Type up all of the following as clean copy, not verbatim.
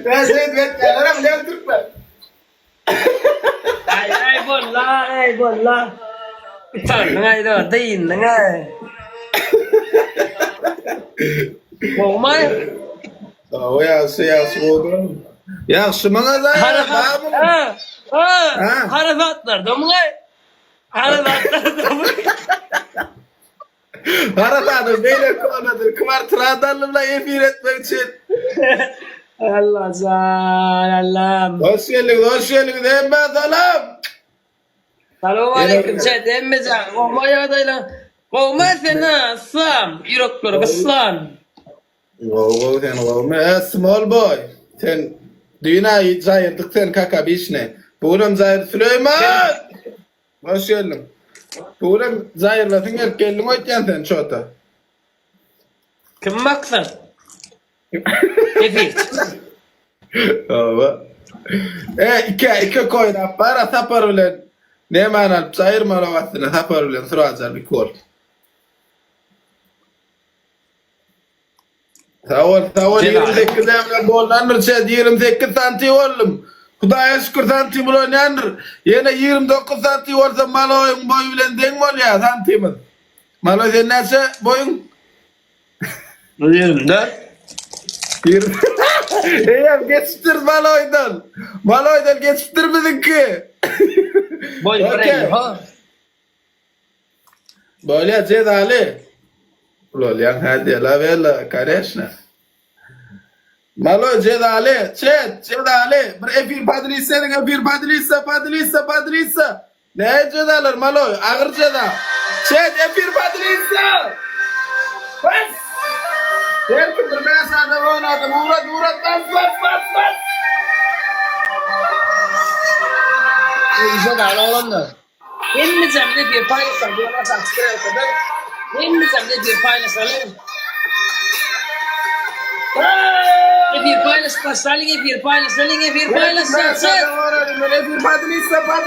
Ben seni beklerler ama Türkmen. Ai buồn la, ai buồn la. Chẳng ngày đó tin là ngay. Ngủ mấy. Yaxşı oldu. Yaxşı bana da. Harafatlar da mı ngay? Harafatlar da mı? Harafatlar böyle konudur. Kımartıradarlıkla efir etmek için. Allah zan Allah'ım. Hoş geldin. Hemen salam. Selamun aleyküm chat emmecan. Kovmaya adayla. Kovmaya seni sam. Yürekleri kıslan. Small boy. Sen dünyayı zayırdık sen kaka bişne. Buğram zayır Süleyman. Hoş geldin. Buğram zayırlasın gelip geldin oyken sen çota. Kim baksın? Efik. Ava. İki koyun para sapar ulen. Ne manal zayır malavasına sapar ulen suracar bir kol. Tavol 28 emre bollanır çed 28 santi oğlum. Hudaya şükür santi bulan yanır. Yine 29 santi olsa maloyun boyu bilen den bol ya santimiz. Maloy sen neyse boyun? 24. Eyem geçiştir Maloy'dan. Maloy'dan geçiştirmedin ki. Boy buraya ha. Böyle Ced Ali. Ulan yan hadi la vela kardeşler. Maloy Ced Ali. Ced Ali. Bir efir padrisa ne efir padrisa. Ne Ced Ali Maloy ağır Ced. Ced efir padrisa. Bas. Her kim bir mesajda oynadım. Uğrat bas. Güzel hali olanlar. Emmeyeceğim de bir paylaşalım. Bir ana saçkıra kadar. Emmeyeceğim de bir paylaşalım. Bir paylaş başlayın bir paylaşalım. Bir paylaşalım. Efir padrisa. Bas.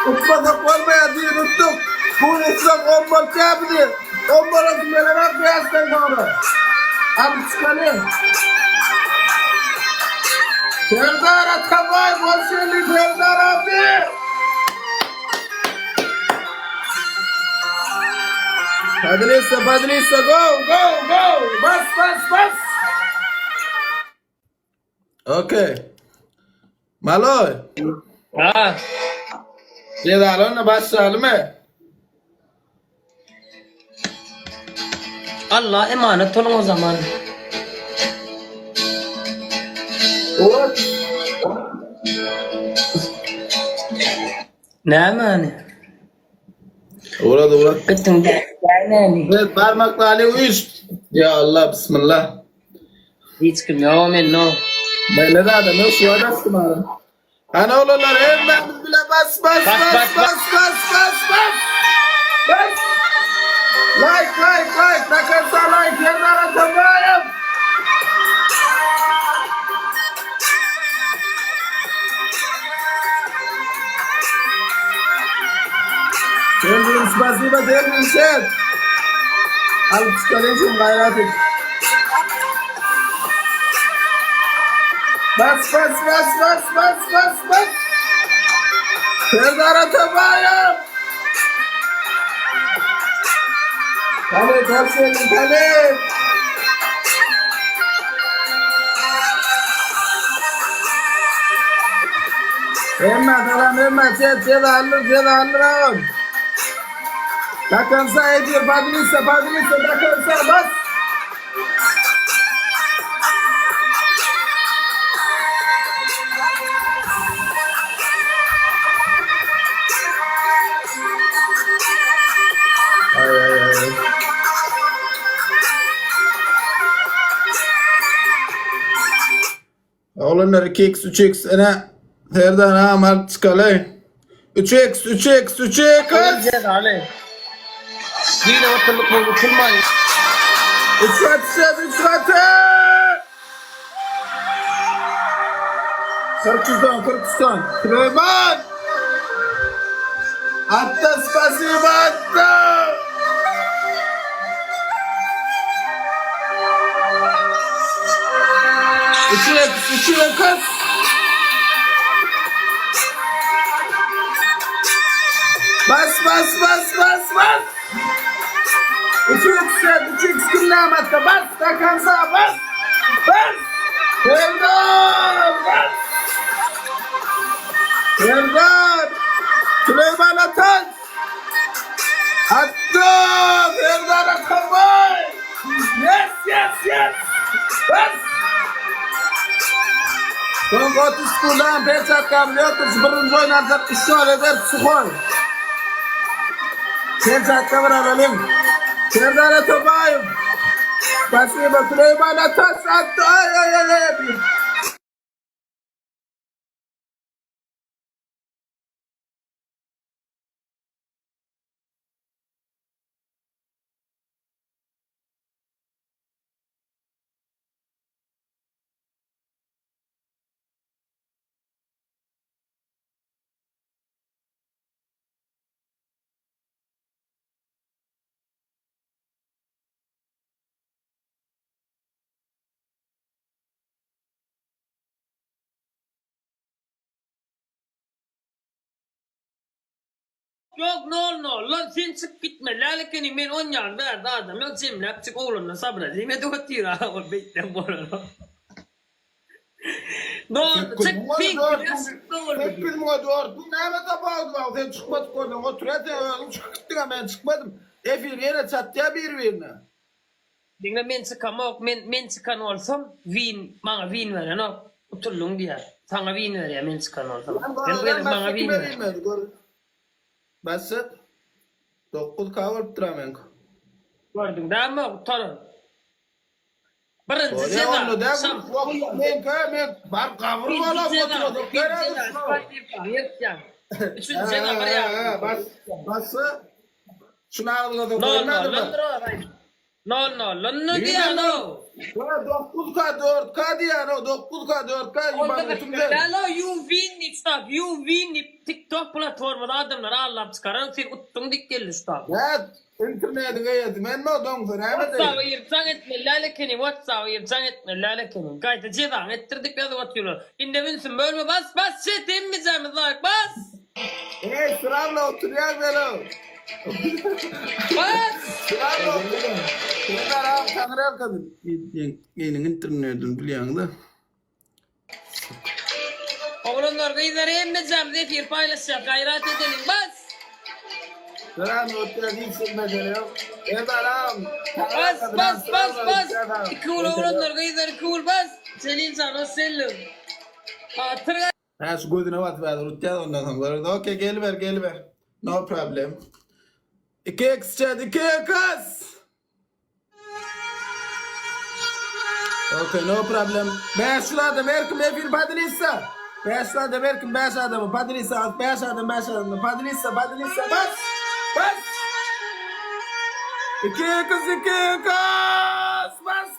Uçmadan olmaya diye unuttuk. Bu uçsak olmak yaptı. Onlara düğmeler beyazdan sonra. Abi çıkalım. Serdar Atabay, hoş geldin Serdar abi. Padrisa, go. Bas. Okay. Maloy. Ha. Cedalonla başlayalım mı? Allah emanet olun o zaman. Uğrat. Ne emani? Uğrat. Gittin de. Yani. Evet parmakla Ali uyuş. Ya Allah bismillah. Hiç kim yok no. Böyle de adamı şu adamsın abi. Hani olurlar hemen bile bas. Like. Takarsa like. Yerden atamayım. Sevgilim spasiba sevgilim sen. Alıp çıkarıyorsun gayret et. Bas. Serdar Atabay'ım. Kale kalsın kale. Emma Ced alır. Takansa Ecir Padrisa takansa bas. Ay. Oğlanlar 2x 3x ana Serdar amal çıkalay. 3x 3x 3x. Ziyad Ali. Yine ortalık bu uçulmayın. 3 katı 3 katı. 43'ten Süleyman. Attı spasiba attı. Üçüne kız. Bas. 3x kırlamatta bas. Takan sağa bas. Serdar. Süleyman Atan. Attı. Serdar Atabay. Yes. Bas. Son 30 kurdan Peçat Kamliyotuz birinci oynarsak işgal eder Sukoy. Peçat'ta vuralım. Serdar Atabay'ım. Spasiba Süleyman Atan attı. Ay. Yok no. Lan sen çık gitme. Lalekeni men 10 yıl verdi adam. Yok cemle çık oğlumla sabredeyim. Yine de o tira. O bekle bu arada. No çık pink. Hepimiz doğru. Bu ne tabağı? Sen çıkmadık oradan. Oturuyorsun. Çıktık ben çıkmadım. Efir yine çatıya birbirine. Dinle men çıkamak. Men çıkan olsam. Bana vin verin o. Utullung diye. Sana vin ver ya men çıkan olsam. Ben böyle bana vin ver. Basit. 9 kavurup duramın. Gördün değil mi? Utanın. Birinci Öyle ceza. onu da men bar kavuru ola oturdu. Üçüncü ceza var ya. Bas. Şuna aldı. No. Lan diye no. 9K 4K diye no 9K 4K Hello, you win stop. You win TikTok platformunda adamlar Allah çıkaran sen uttun dik geldi stop. Evet. İnternete geldi. Ben mi odun sen? WhatsApp'a yırtan etme lalekeni. WhatsApp'a yırtan etme lalekeni. Gayet cezan ettirdik ya da atıyorlar. İndeminsin bölme bas şey temizlemiz like bas. Sıramla oturuyor böyle. Bas. Sıramla oturuyor. Bunlar ağam tanrı kadın. Yeni internetin biliyorsun da. Oğlanlar gıyları emmeyeceğim de bir paylaşacak gayret edelim bas. Sıramla oturuyor değilsin mesela. Yeter ağam. Bas. Cool oğlanlar gıyları cool bas. Senin sana selim. Hatır Ha şu gözüne bat verdi. Rütya ondan sonra. Okey gel ver. No problem. 2x chat 2x. Okay no problem. Ben şurada merkim bir Padrisa. Ben şurada merkim 5 adamı. Padrisa 5 adam. Padrisa bas. 2x. Bas.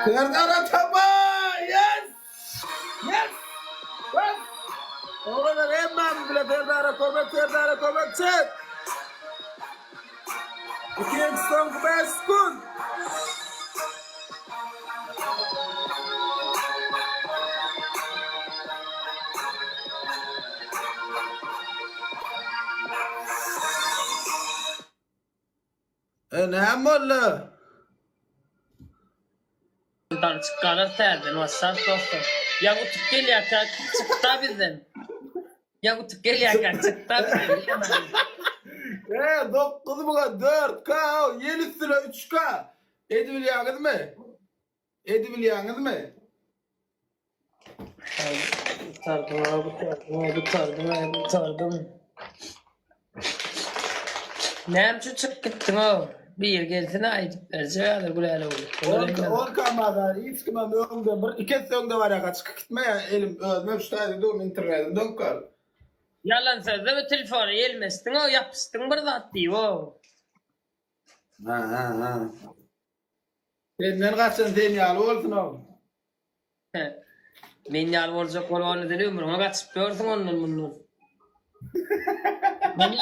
Serdar Atabay, yes. Bas. Oğlanlar emmem bile Serdar Atabay çek. 2x son 5 sekund. Ne molla? Buradan çıkarır terden WhatsApp dostum. Ya bu tüp geliyorken çıktı bizden. Çıktı bizden. 9 mu 4K, 7 lira 3K. Edebiliyorsunuz mu? Tutardım. Näme çık gittin o? Bir gelsene ayıp berjagalar gulala olur. Orkamaga hiç kime öňde bir iki söňde var ya çıkıp gitme ya elim özme şutaýdy dur internetim dönüp kal. Yalan sözde ve telefonu yelmestin o yapıştın bir zat diýip o. Ha. Senden kaçan sen ýaly bolsun o. Men ýaly boljak bolany diýip ömrüňe gaçyp gördüň ondan bundan. Men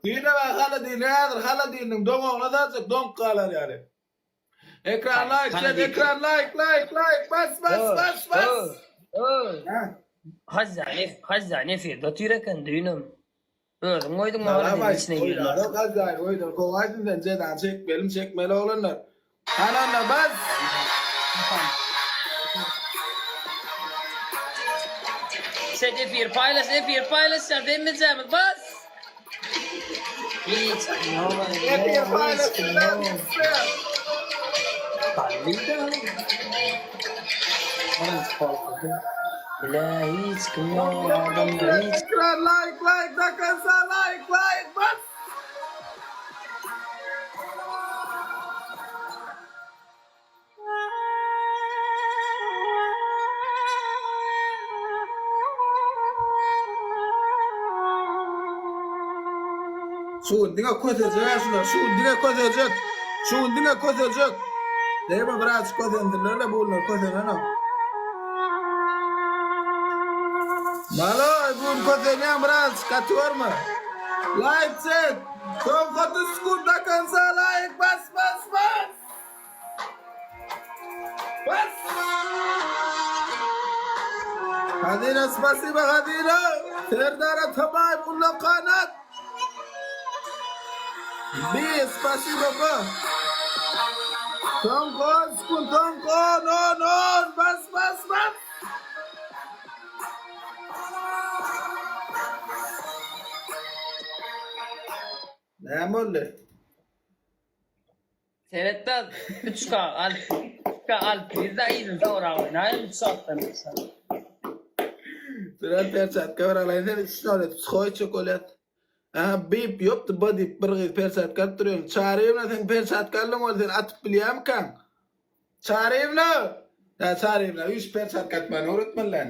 Dine bak hala dinedir, hala dinin doňoňla da donk galar yani. Ekran like, chat, ekran like, bas. Hazzane firda türeken düýnüm. Özüň oýdyň mala içine girdi. Oydun, kovaydın sen cedan çekmeli olanlar. Ananla bas. Sen efir paylaş ya demeyeceğim bas. Hiç Efir paylaşın. Bila hiç kim yok adamda hiç. Ekran like, dakansa like, bas. Şundine kötecek şuna, şundine kötecek. Değil mi biraz kötendirlerle bunlar kötenen. Malo, bu kötenen biraz katıyor mu? Like chat. Son kötü skurda kansa like bas. Hadina spasiba Hadina. Serdara tabay bulla kanat. Bir spasiba ko. Tonkon, on, bas. Ne oldu? Sevettan 3K alp. Bizde iyiydin sonra oynayın 3 saatten mesela. Sıra persat kavralayın. Şöyle skoy çokolat. Bip yoptu body bir persat kattırıyorsun. Çağırayım sen persat kallın ol sen atıp biliyem kan. Çağırayım la. Ya çağırayım la. 3 persat katmanı unutma lan.